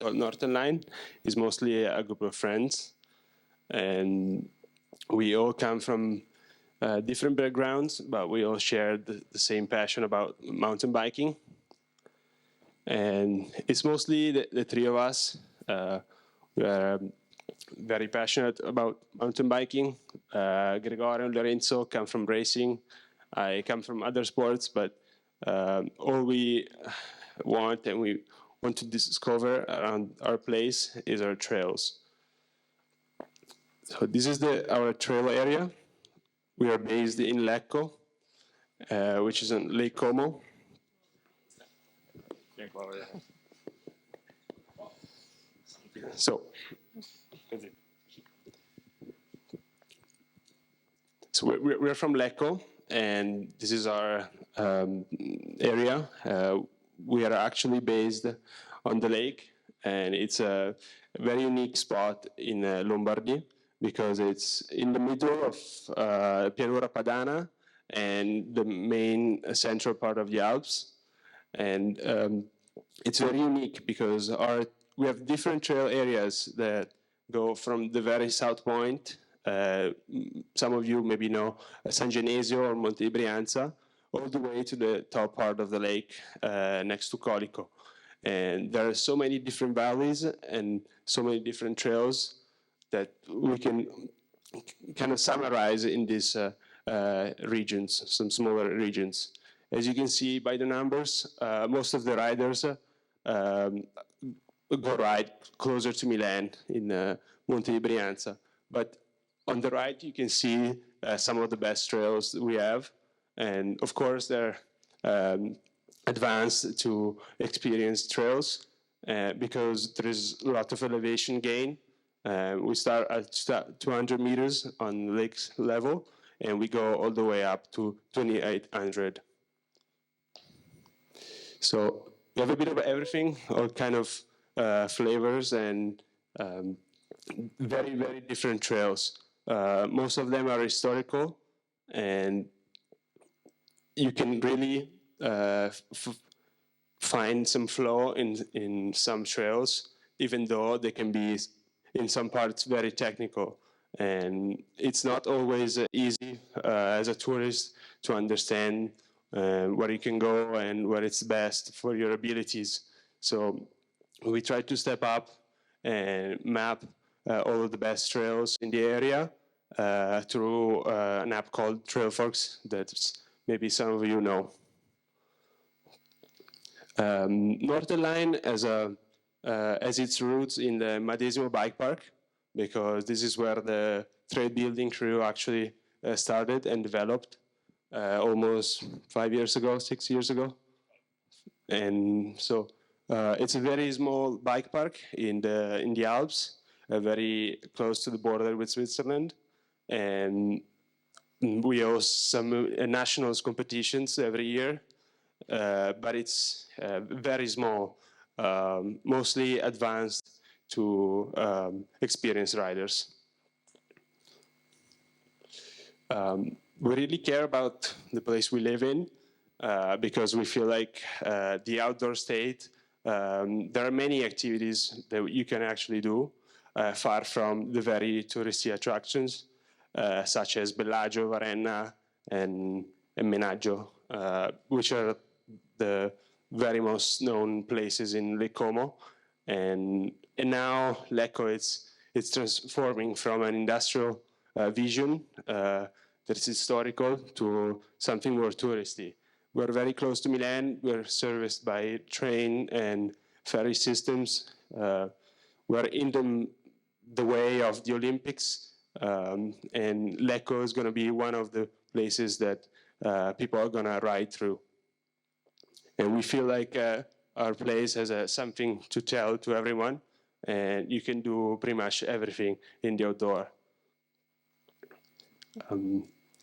called Northern Line. It's mostly a group of friends, and we all come from different backgrounds, but we all share the same passion about mountain biking. And it's mostly the three of us. We are very passionate about mountain biking. Gregorio and Lorenzo come from racing. I come from other sports, but all we want and we want to discover around our place is our trails. So this is our trail area. We are based in Lecco, which is on Lake Como. So we're from Lecco, and this is our area. We are actually based on the lake, and it's a very unique spot in Lombardy because it's in the middle of Pianura Padana and the main central part of the Alps. And it's very unique because we have different trail areas that go from the very south point. Some of you maybe know San Genesio or Monte Brianza, all the way to the top part of the lake next to Colico. And there are so many different valleys and so many different trails that we can kind of summarize in these regions, some smaller regions. As you can see by the numbers, most of the riders go ride closer to Milan in Monte Brianza. But on the right, you can see some of the best trails that we have. And of course, they're advanced to experienced trails because there is a lot of elevation gain. We start at 200 meters on lake level, and we go all the way up to 2,800. So we have a bit of everything, all kind of flavors and very, very different trails. Most of them are historical, and you can really find some flow in some trails, even though they can be, in some parts, very technical. And it's not always easy as a tourist to understand where you can go and where it's best for your abilities. So we try to step up and map all of the best trails in the area through an app called Trailfox that maybe some of you know. Northern Line has its roots in the Madesimo Bike Park because this is where the trail building crew actually started and developed almost 5 years ago, 6 years ago. And so it's a very small bike park in the Alps, very close to the border with Switzerland. And we host some nationals competitions every year, but it's very small, mostly advanced to experienced riders. We really care about the place we live in because we feel like the outdoor state, there are many activities that you can actually do far from the very touristy attractions, such as Bellagio, Varenna, and Menaggio, which are the very most known places in Lake Como. And now Lecco it's transforming from an industrial vision that's historical to something more touristy. We're very close to Milan. We're serviced by train and ferry systems. We're in the way of the Olympics, and Lecco is going to be one of the places that people are going to ride through. And we feel like our place has something to tell to everyone, and you can do pretty much everything in the outdoor.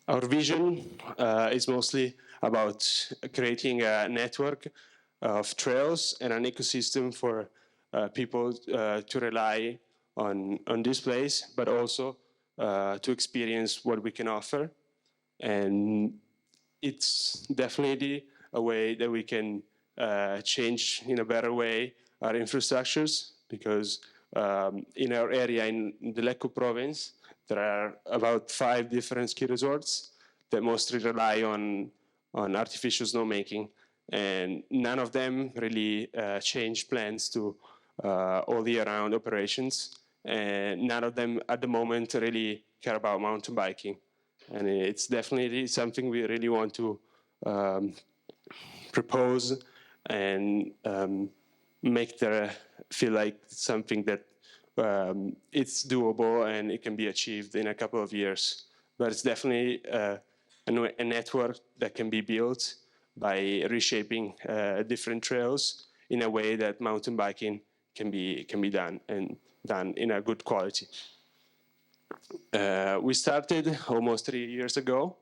Our vision is mostly about creating a network of trails and an ecosystem for people to rely on this place, but also to experience what we can offer. And it's definitely a way that we can change in a better way our infrastructures because in our area in the Lecco province, there are about 5 different ski resorts that mostly rely on artificial snowmaking, and none of them really change plans to all year-round operations, and none of them at the moment really care about mountain biking. And it's definitely something we really want to propose and make there feel like something that it's doable and it can be achieved in a couple of years. But it's definitely a network that can be built by reshaping different trails in a way that mountain biking can be done, and done in a good quality. We started almost 3 years ago,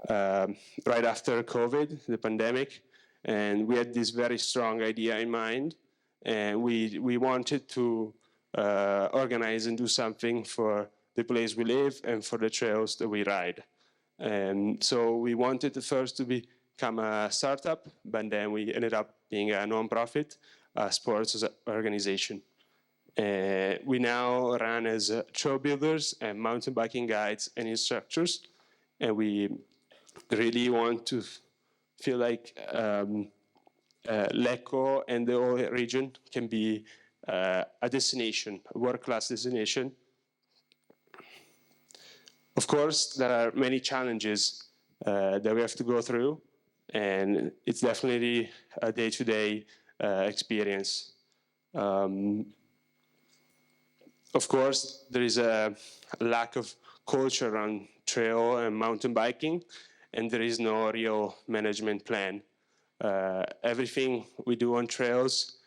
right after COVID, the pandemic, and we had this very strong idea in mind, and we wanted to organize and do something for the place we live and for the trails that we ride. And so we wanted first to become a startup, but then we ended up being a non-profit sports organization. We now run as trail builders and mountain biking guides and instructors, and we really want to feel like Lecco and the whole region can be a destination, a world-class destination. Of course, there are many challenges that we have to go through, and it's definitely a day-to-day experience. Of course, there is a lack of culture around trail and mountain biking, and there is no real management plan. Everything we do on trails,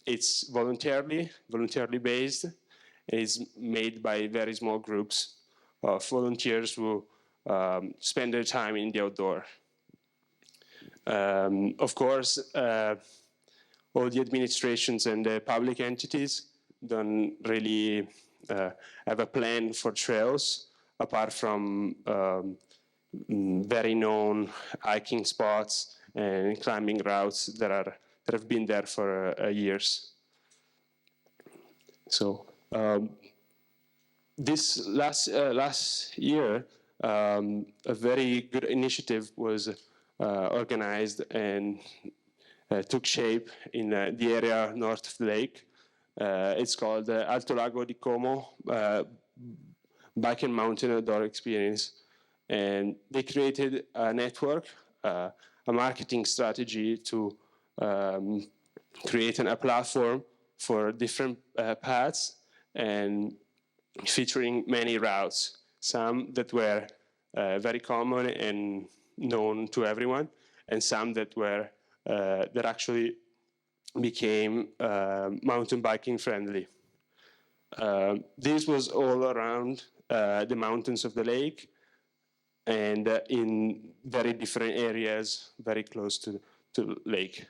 it's voluntarily based. It's made by very small groups of volunteers who spend their time in the outdoor. Of course, all the administrations and the public entities don't really have a plan for trails, apart from very known hiking spots and climbing routes that have been there for years. So this last year, a very good initiative was organized and took shape in the area north of the lake. It's called the Alto Lago di Como Bike and Mountain Outdoor Experience. And they created a network, a marketing strategy to create a platform for different paths and featuring many routes, some that were very common and known to everyone, and some that were that actually became mountain biking friendly. This was all around the mountains of the lake, and in very different areas very close to the lake.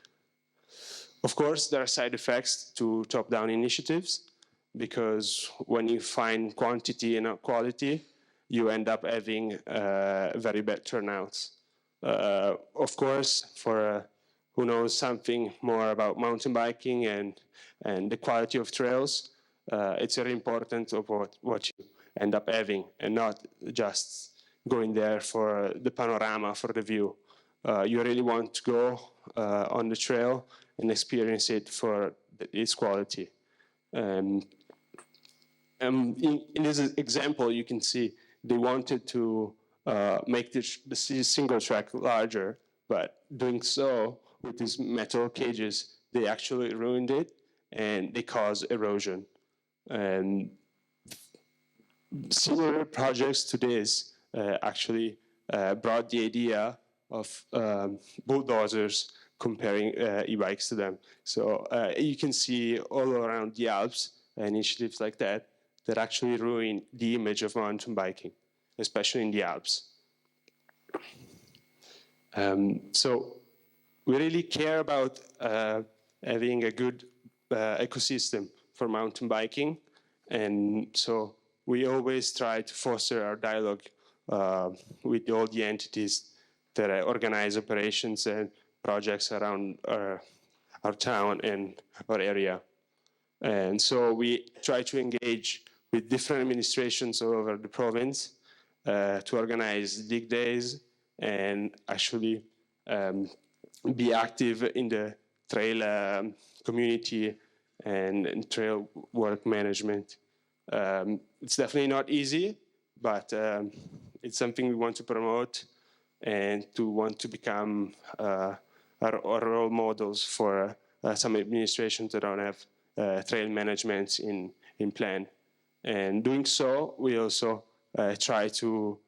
Of course, there are side effects to top-down initiatives, because when you find quantity and not quality, you end up having very bad turnouts. Of course, for who knows something more about mountain biking and the quality of trails, it's very important of what you end up having, and not just going there for the panorama, for the view. You really want to go on the trail and experience it for its quality. In this example, you can see they wanted to make the single track larger, but doing so with these metal cages, they actually ruined it, and they caused erosion. And similar projects to this actually brought the idea of bulldozers comparing e-bikes to them. So you can see all around the Alps initiatives like that actually ruin the image of mountain biking, especially in the Alps. So we really care about having a good ecosystem for mountain biking, and so we always try to foster our dialogue with all the entities that organize operations and projects around our town and our area. And so we try to engage with different administrations all over the province to organize dig days and actually be active in the trail community and trail work management. It's definitely not easy, but it's something we want to promote and to want to become our role models for some administrations that don't have trail management in plan. And doing so, we also try to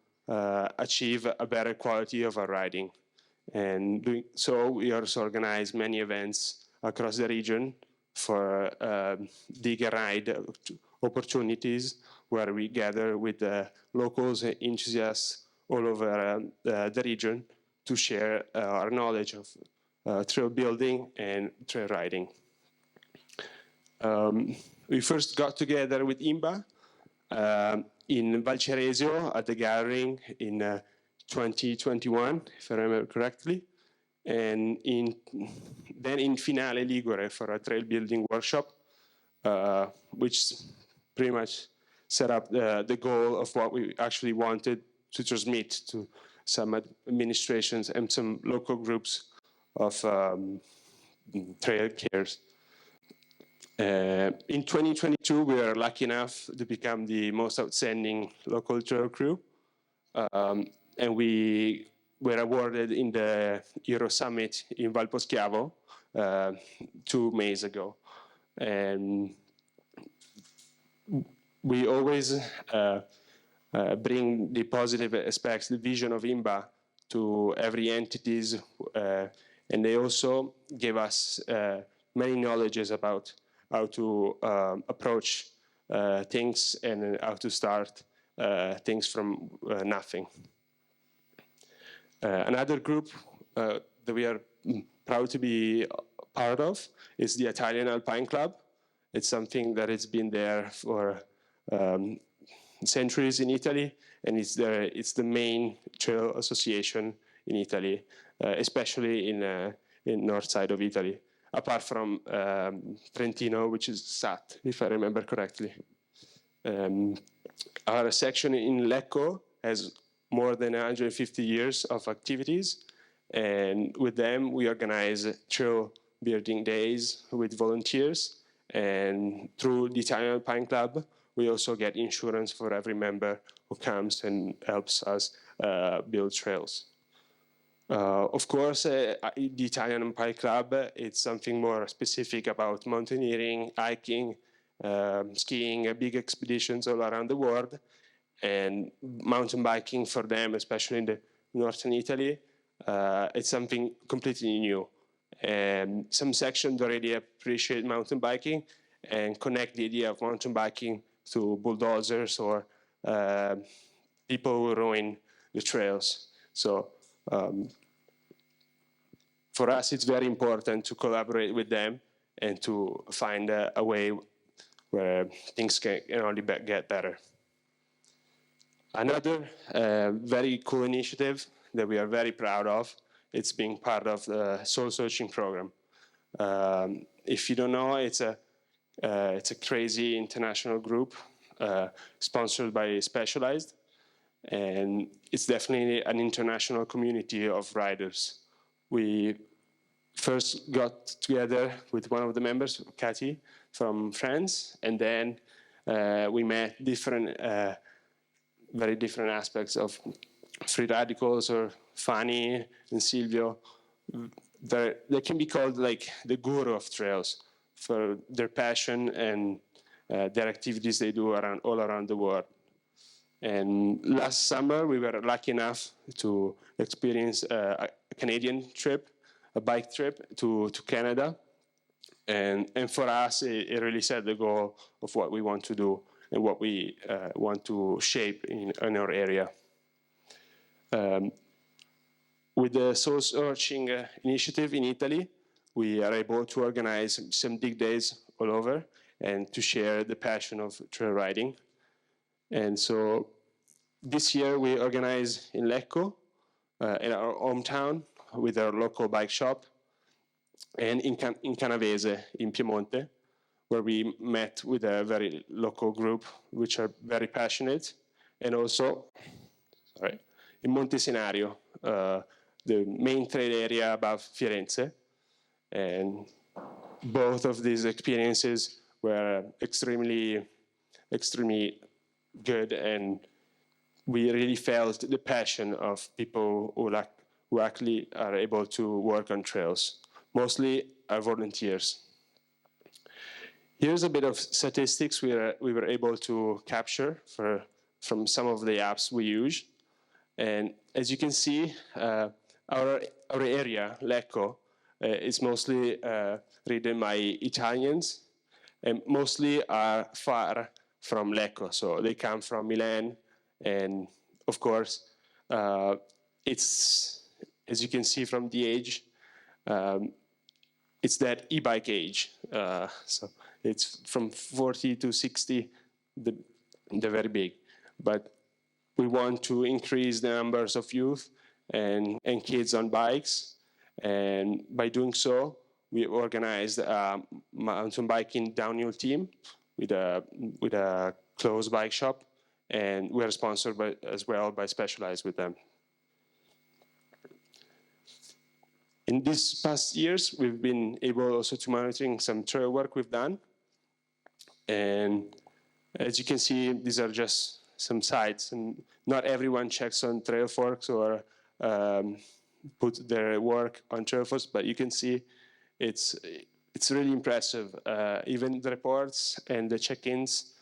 achieve a better quality of our riding. And doing so, we also organize many events across the region for dig and ride opportunities where we gather with locals and enthusiasts all over the region to share our knowledge of trail building and trail riding. We first got together with IMBA in Valceresio at the gathering in 2021, if I remember correctly, and then in Finale Ligure for a trail building workshop, which pretty much set up the goal of what we actually wanted to transmit to some administrations and some local groups of trail cares. In 2022, we were lucky enough to become the most outstanding local trail crew, and we were awarded in the Euro Summit in Valposchiavo 2 May ago. And we always bring the positive aspects, the vision of IMBA to every entities, and they also give us many knowledges about how to approach things and how to start things from nothing. Another group that we are proud to be part of is the Italian Alpine Club. It's something that has been there for centuries in Italy, and it's the main trail association in Italy, especially in north side of Italy, apart from Trentino, which is SAT, if I remember correctly. Our section in Lecco has more than 150 years of activities, and with them we organize trail building days with volunteers, and through the Italian Alpine Club we also get insurance for every member who comes and helps us build trails. Of course, the Italian Alpine Club, it's something more specific about mountaineering, hiking, skiing, big expeditions all around the world, and mountain biking for them, especially in the northern Italy, it's something completely new. And some sections already appreciate mountain biking and connect the idea of mountain biking to bulldozers or people who ruin the trails. So for us, it's very important to collaborate with them and to find a way where things can only get better. Another very cool initiative that we are very proud of, it's being part of the Soul Searching program. If you don't know, it's a crazy international group sponsored by Specialized, and it's definitely an international community of riders. We first got together with one of the members, Cathy, from France, and then we met very different aspects of free radicals or Fanny and Silvio. They can be called like the guru of trails for their passion and their activities they do all around the world. And last summer, we were lucky enough to experience a Canadian trip, a bike trip to Canada. And for us, it really set the goal of what we want to do and what we want to shape in our area. With the Soul Searching initiative in Italy, we are able to organize some dig days all over and to share the passion of trail riding. And so this year we organize in Lecco, in our hometown, with our local bike shop, and in Canavese, in Piemonte, where we met with a very local group, which are very passionate, and also, in Montesenario, the main trade area above Firenze, and both of these experiences were extremely good, and we really felt the passion of people who actually are able to work on trails. Mostly are volunteers. Here's a bit of statistics we were able to capture from some of the apps we use. And as you can see, our area, Lecco, is mostly ridden by Italians, and mostly are far from Lecco. So they come from Milan, and of course, it's, as you can see from the age, it's that e-bike age. So it's from 40 to 60, they're very big. But we want to increase the numbers of youth and kids on bikes. And by doing so, we organized a mountain biking downhill team with a closed bike shop. And we're sponsored as well by Specialized with them. In these past years, we've been able also to monitoring some trail work we've done. And as you can see, these are just some sites, and not everyone checks on Trailforks or put their work on Trailforks, but you can see it's really impressive. Even the reports and the check-ins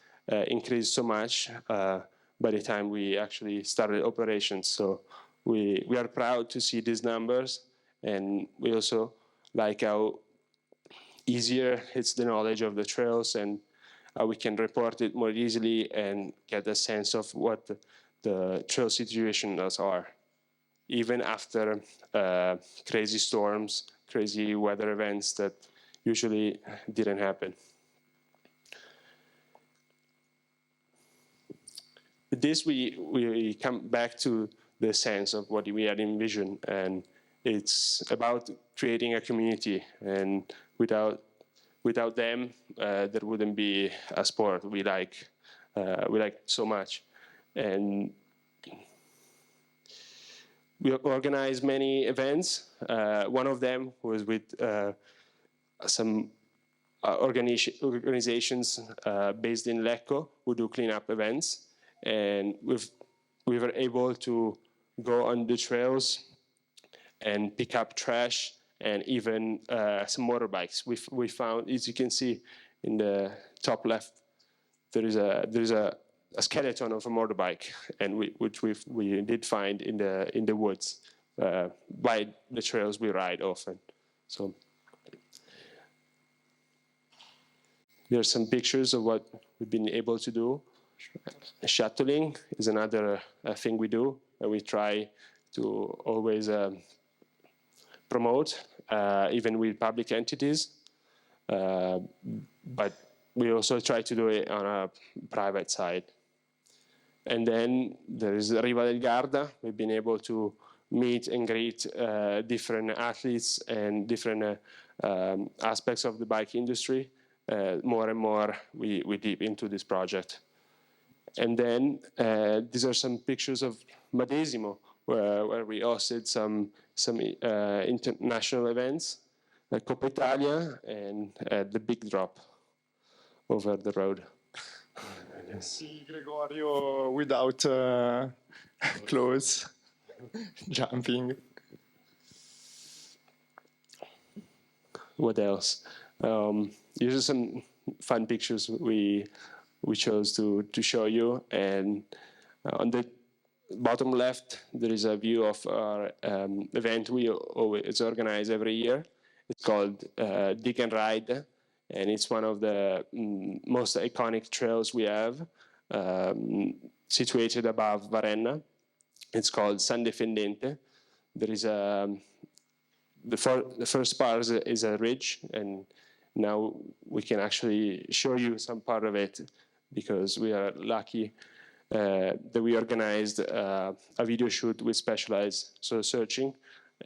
increased so much by the time we actually started operations. So we are proud to see these numbers, and we also like how easier it's the knowledge of the trails and how we can report it more easily and get a sense of what the trail situations are, even after crazy storms, crazy weather events that usually didn't happen. With this, we come back to the sense of what we had envisioned, and it's about creating a community, and without them, there wouldn't be a sport we like so much. And we organized many events. One of them was with some organizations based in Lecco who do cleanup events, and we were able to go on the trails and pick up trash and even some motorbikes. We found, as you can see in the top left, there is a skeleton of a motorbike, and which we did find in the woods by the trails we ride often. So there are some pictures of what we've been able to do. Shuttling is another thing we do, and we try to always promote, even with public entities. But we also try to do it on a private side. And then there is Riva del Garda. We've been able to meet and greet different athletes and different aspects of the bike industry. More and more we deep into this project. And then these are some pictures of Madesimo, where we hosted some international events, like Coppa Italia and the Big Drop over the road. See Gregorio without clothes, jumping. What else? These are some fun pictures we chose to show you. And on the bottom left, there is a view of our event we always organize every year. It's called Dig and Ride, and it's one of the most iconic trails we have, situated above Varenna. It's called San Defendente. There is the first part is a ridge, and now we can actually show you some part of it because we are lucky that we organized a video shoot with Specialized Soul Searching,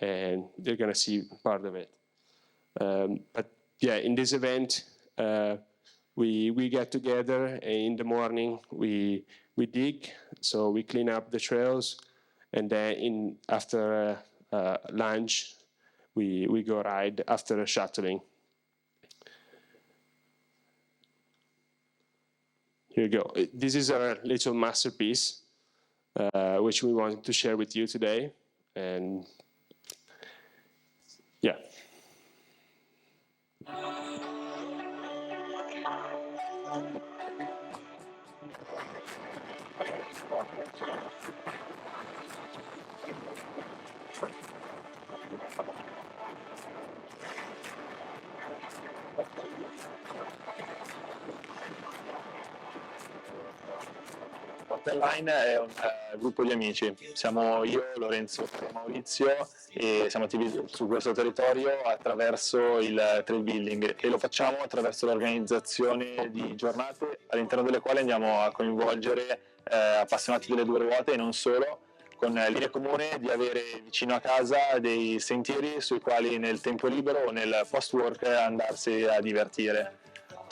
and they're going to see part of it. But yeah, in this event, we get together in the morning. We dig, so we clean up the trails, and then after lunch, we go ride after shuttling. Here you go. This is our little masterpiece, which we wanted to share with you today. And yeah. Online è un gruppo di amici, siamo io, Lorenzo e Maurizio e siamo attivi su questo territorio attraverso il trail building e lo facciamo attraverso l'organizzazione di giornate all'interno delle quali andiamo a coinvolgere appassionati delle due ruote e non solo, con l'idea comune di avere vicino a casa dei sentieri sui quali nel tempo libero o nel post work andarsi a divertire.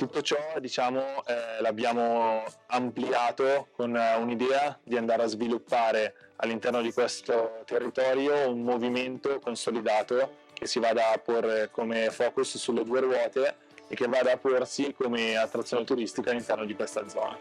Tutto ciò, diciamo, l'abbiamo ampliato con un'idea di andare a sviluppare all'interno di questo territorio un movimento consolidato che si vada a porre come focus sulle due ruote e che vada a porsi come attrazione turistica all'interno di questa zona.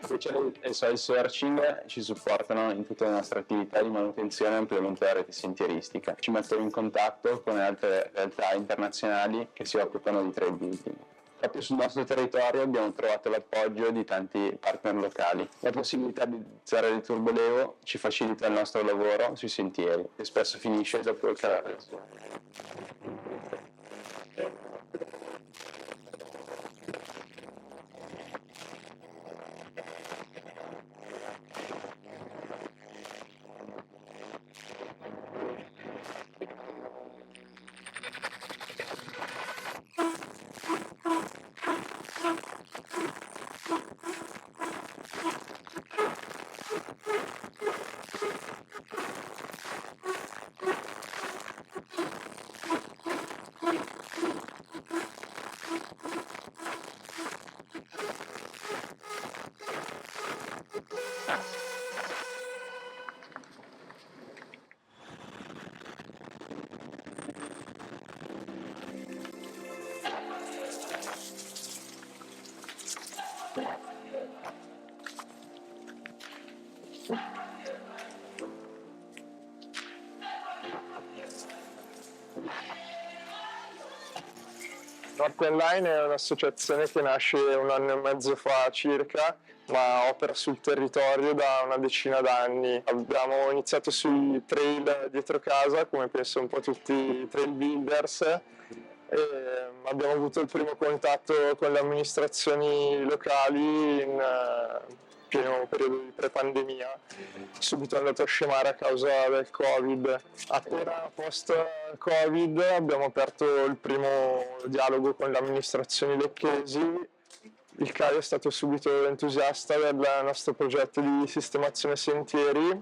Social e soil searching ci supportano in tutte le nostre attività di manutenzione e ampliamento della rete sentieristica. Ci mettono in contatto con altre realtà internazionali che si occupano di trail building. Proprio sul nostro territorio abbiamo trovato l'appoggio di tanti partner locali. La possibilità di utilizzare il turbolevo ci facilita il nostro lavoro sui sentieri, che spesso finisce dopo il calare. North Line è un'associazione che nasce 1 anno e mezzo fa circa, ma opera sul territorio da una decina d'anni. Abbiamo iniziato sui trail dietro casa, come penso un po' tutti i trail builders, e abbiamo avuto il primo contatto con le amministrazioni locali in pieno periodo di pre-pandemia, subito è andato a scemare a causa del Covid. Appena post-Covid abbiamo aperto il primo dialogo con le amministrazioni lecchesi. Il CAI è stato subito entusiasta del nostro progetto di sistemazione sentieri.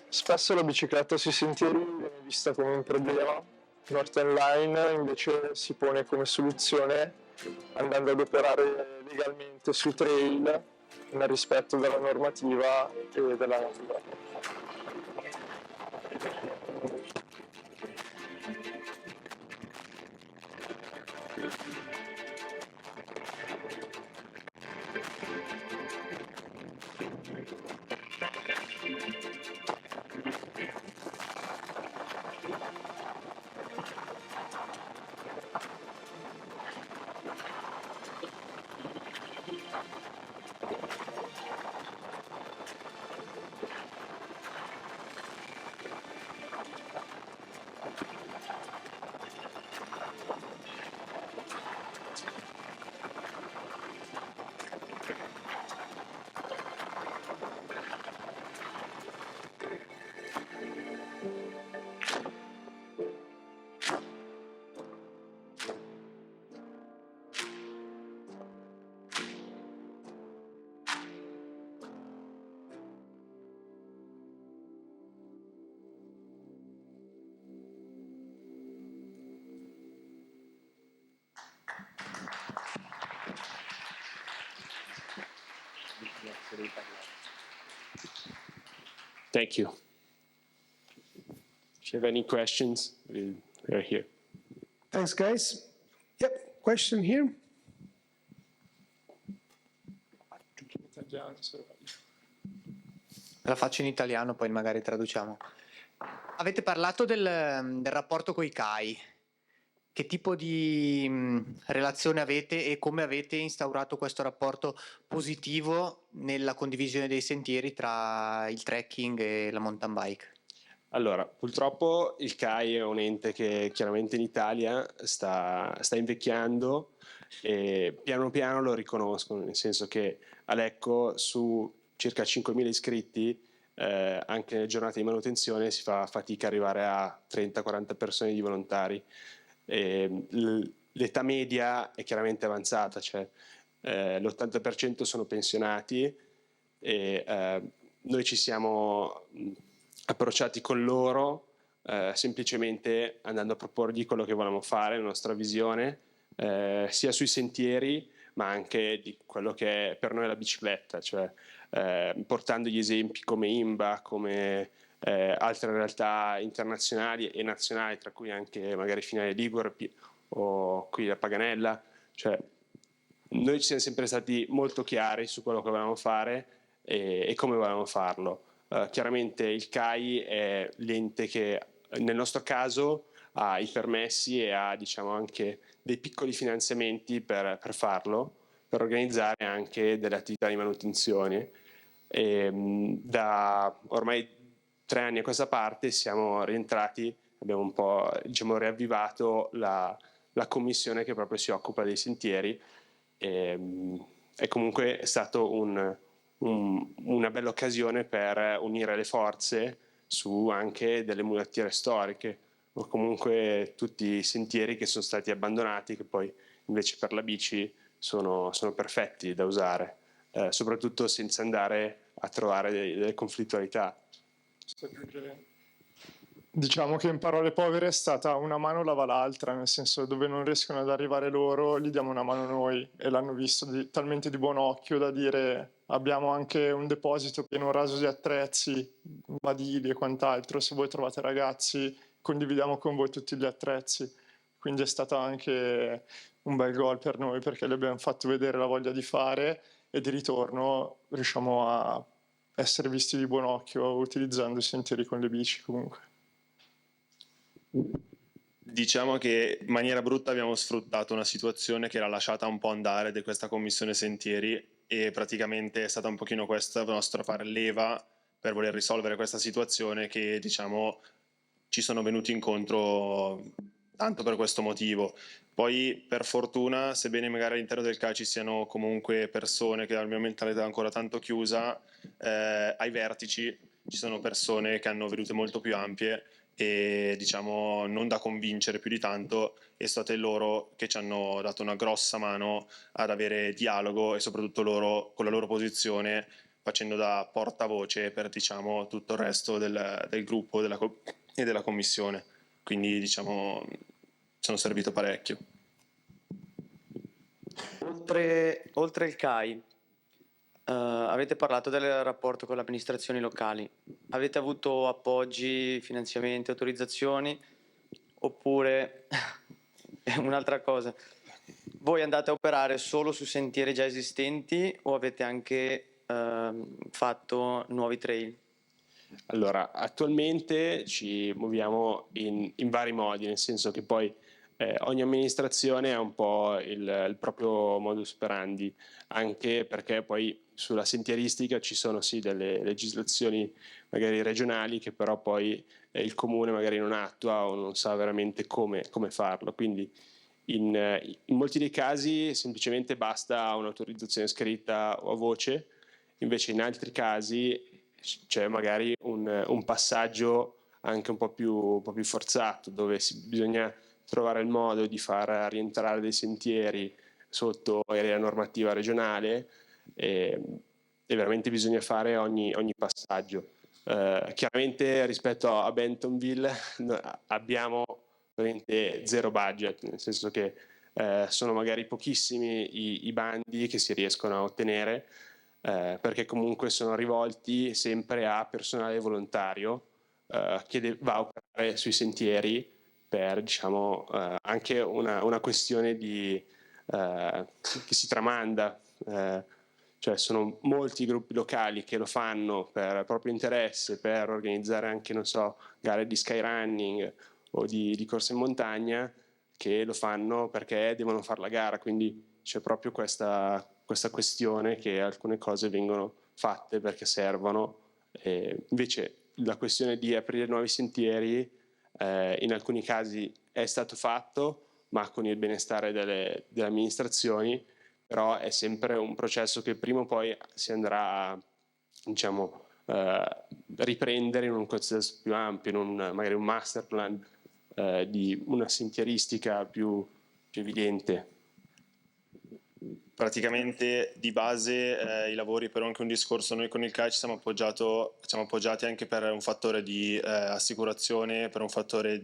Spesso la bicicletta sui sentieri viene vista come un problema. Northern Line invece si pone come soluzione andando ad operare legalmente sui trail nel rispetto della normativa e della natura. Thank you. If you have any questions, we're here. Thanks, guys. Yep, question here. La faccio in italiano, poi magari traduciamo. Avete parlato del rapporto coi CAI. Che tipo di relazione avete e come avete instaurato questo rapporto positivo nella condivisione dei sentieri tra il trekking e la mountain bike? Allora, purtroppo il CAI è un ente che chiaramente in Italia sta invecchiando e piano piano lo riconoscono, nel senso che a Lecco su circa 5.000 iscritti, anche nelle giornate di manutenzione si fa fatica ad arrivare a 30-40 persone di volontari. L'età media è chiaramente avanzata, cioè l'80% sono pensionati e noi ci siamo approcciati con loro semplicemente andando a proporgli quello che volevamo fare, la nostra visione, sia sui sentieri ma anche di quello che è per noi la bicicletta, cioè portando gli esempi come IMBA, come altre realtà internazionali e nazionali, tra cui anche magari Finale Ligure o qui a Paganella. Cioè, noi ci siamo sempre stati molto chiari su quello che volevamo fare e come volevamo farlo. Chiaramente il CAI è l'ente che nel nostro caso ha i permessi e ha, diciamo, anche dei piccoli finanziamenti per farlo, per organizzare anche delle attività di manutenzione. Da ormai 3 anni a questa parte siamo rientrati, abbiamo un po', diciamo, riavvivato la commissione che proprio si occupa dei sentieri e comunque è stato una bella occasione per unire le forze su anche delle mulattiere storiche o comunque tutti i sentieri che sono stati abbandonati, che poi invece per la bici sono perfetti da usare, soprattutto senza andare a trovare delle conflittualità. Diciamo che in parole povere è stata una mano lava l'altra, nel senso dove non riescono ad arrivare loro gli diamo una mano noi e l'hanno visto talmente di buon occhio da dire abbiamo anche un deposito pieno raso di attrezzi, badili e quant'altro, se voi trovate ragazzi condividiamo con voi tutti gli attrezzi, quindi è stato anche un bel gol per noi perché gli abbiamo fatto vedere la voglia di fare e di ritorno riusciamo a essere visti di buon occhio utilizzando i sentieri con le bici comunque. Diciamo che in maniera brutta abbiamo sfruttato una situazione che era lasciata un po' andare di questa commissione sentieri e praticamente è stata un pochino questa la nostra fare leva per voler risolvere questa situazione che, diciamo, ci sono venuti incontro tanto per questo motivo. Poi per fortuna, sebbene magari all'interno del CAI ci siano comunque persone che hanno una mentalità ancora tanto chiusa, ai vertici ci sono persone che hanno vedute molto più ampie e, diciamo, non da convincere più di tanto, è state loro che ci hanno dato una grossa mano ad avere dialogo e soprattutto loro con la loro posizione facendo da portavoce per, diciamo, tutto il resto del gruppo e della commissione, quindi, diciamo, sono servito parecchio. Oltre il CAI, avete parlato del rapporto con le amministrazioni locali. Avete avuto appoggi, finanziamenti, autorizzazioni? Oppure, un'altra cosa, voi andate a operare solo su sentieri già esistenti o avete anche fatto nuovi trail? Allora, attualmente ci muoviamo in vari modi, nel senso che poi ogni amministrazione ha un po' il proprio modus operandi, anche perché poi sulla sentieristica ci sono sì delle legislazioni magari regionali che però poi il comune magari non attua o non sa veramente come farlo, quindi in molti dei casi semplicemente basta un'autorizzazione scritta o a voce, invece in altri casi c'è magari un passaggio anche un po' più forzato, dove bisogna trovare il modo di far rientrare dei sentieri sotto area normativa regionale e veramente bisogna fare ogni passaggio. Chiaramente rispetto a Bentonville abbiamo veramente zero budget, nel senso che sono magari pochissimi i bandi che si riescono a ottenere, perché comunque sono rivolti sempre a personale volontario che va a operare sui sentieri per, diciamo, anche una questione che si tramanda. Cioè sono molti gruppi locali che lo fanno per proprio interesse, per organizzare anche, non so, gare di skyrunning o di corsa in montagna, che lo fanno perché devono fare la gara, quindi c'è proprio questa questione che alcune cose vengono fatte perché servono. Invece la questione di aprire nuovi sentieri in alcuni casi è stato fatto, ma con il benestare delle amministrazioni, però è sempre un processo che prima o poi si andrà a, diciamo, riprendere in un contesto più ampio, magari un master plan di una sentieristica più evidente. Praticamente di base i lavori, però anche un discorso, noi con il CAI ci siamo appoggiati anche per un fattore di assicurazione, per un fattore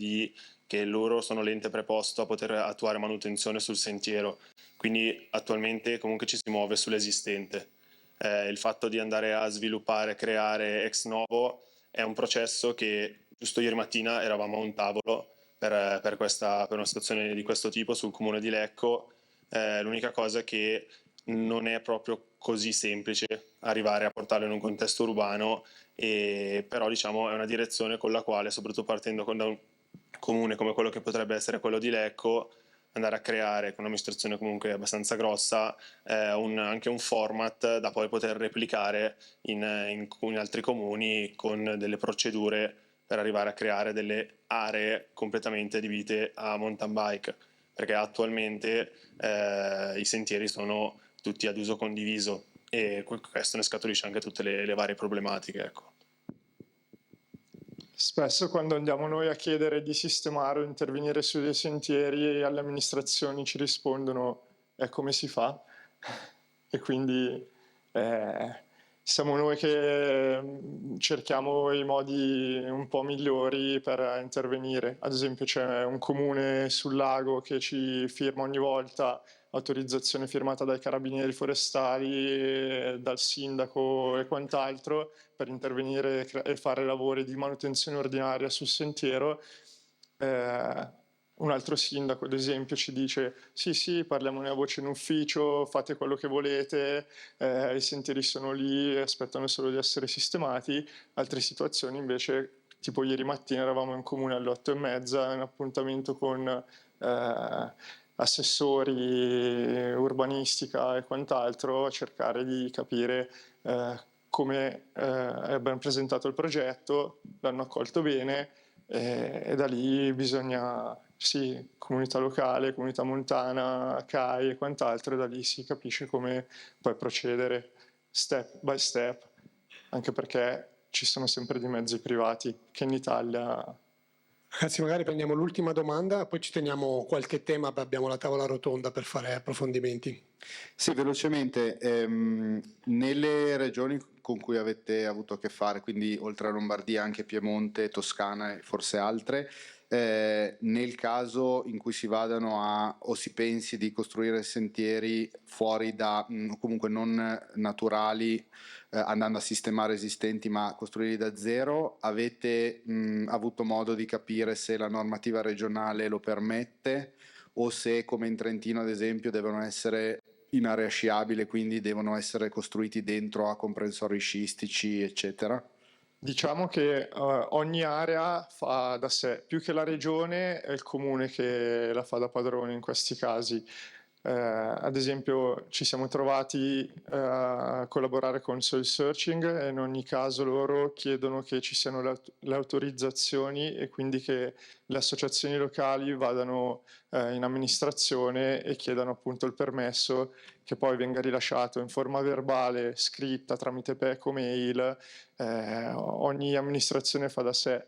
che loro sono l'ente preposto a poter attuare manutenzione sul sentiero, quindi attualmente comunque ci si muove sull'esistente. Il fatto di andare a sviluppare, creare ex novo è un processo che giusto ieri mattina eravamo a un tavolo per una situazione di questo tipo sul comune di Lecco. L'unica cosa è che non è proprio così semplice arrivare a portarlo in un contesto urbano, però diciamo è una direzione con la quale, soprattutto partendo da un comune come quello che potrebbe essere quello di Lecco, andare a creare con un'amministrazione comunque abbastanza grossa anche un format da poi poter replicare in altri comuni con delle procedure per arrivare a creare delle aree completamente adibite a mountain bike, perché attualmente i sentieri sono tutti ad uso condiviso e questo ne scaturisce anche tutte le varie problematiche, ecco. Spesso quando andiamo noi a chiedere di sistemare o intervenire sui dei sentieri, alle amministrazioni ci rispondono come si fa? E quindi siamo noi che cerchiamo i modi un po' migliori per intervenire. Ad esempio c'è un comune sul lago che ci firma ogni volta autorizzazione firmata dai carabinieri forestali, dal sindaco e quant'altro per intervenire e fare lavori di manutenzione ordinaria sul sentiero. Un altro sindaco, ad esempio, ci dice sì, parliamone a voce in ufficio, fate quello che volete, i sentieri sono lì, aspettano solo di essere sistemati. Altre situazioni invece, tipo ieri mattina eravamo in comune alle 8:30, in appuntamento con assessori, urbanistica e quant'altro, a cercare di capire come abbiamo presentato il progetto, l'hanno accolto bene e da lì bisogna, sì, comunità locale, comunità montana, CAI e quant'altro, e da lì si capisce come poi procedere step by step, anche perché ci sono sempre di mezzi privati che in Italia... Ragazzi, magari prendiamo l'ultima domanda, poi ci teniamo qualche tema, abbiamo la tavola rotonda per fare approfondimenti. Sì, velocemente, nelle regioni con cui avete avuto a che fare, quindi oltre a Lombardia anche Piemonte, Toscana e forse altre, nel caso in cui si vadano o si pensi di costruire sentieri fuori da, comunque non naturali, andando a sistemare esistenti ma costruirli da zero, avete avuto modo di capire se la normativa regionale lo permette o se, come in Trentino ad esempio, devono essere in area sciabile, quindi devono essere costruiti dentro a comprensori sciistici, eccetera? Diciamo che ogni area fa da sé, più che la regione è il comune che la fa da padrone in questi casi. Ad esempio ci siamo trovati a collaborare con Soil Searching e in ogni caso loro chiedono che ci siano le autorizzazioni e quindi che le associazioni locali vadano in amministrazione e chiedano appunto il permesso che poi venga rilasciato in forma verbale, scritta tramite PEC o mail. Ogni amministrazione fa da sé.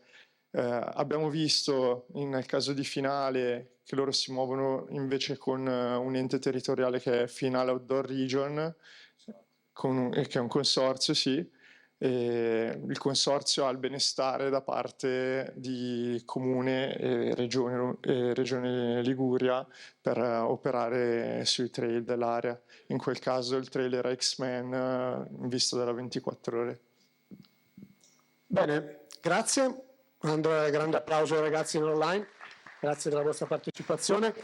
Abbiamo visto nel caso di Finale che loro si muovono invece con un ente territoriale che è Finale Outdoor Region, che è un consorzio, sì, il consorzio ha il benestare da parte di Comune e Regione Liguria per operare sui trail dell'area. In quel caso il trail era X-Men in vista della 24 ore. Bene, grazie. Grande applauso ai ragazzi in online, grazie della vostra partecipazione.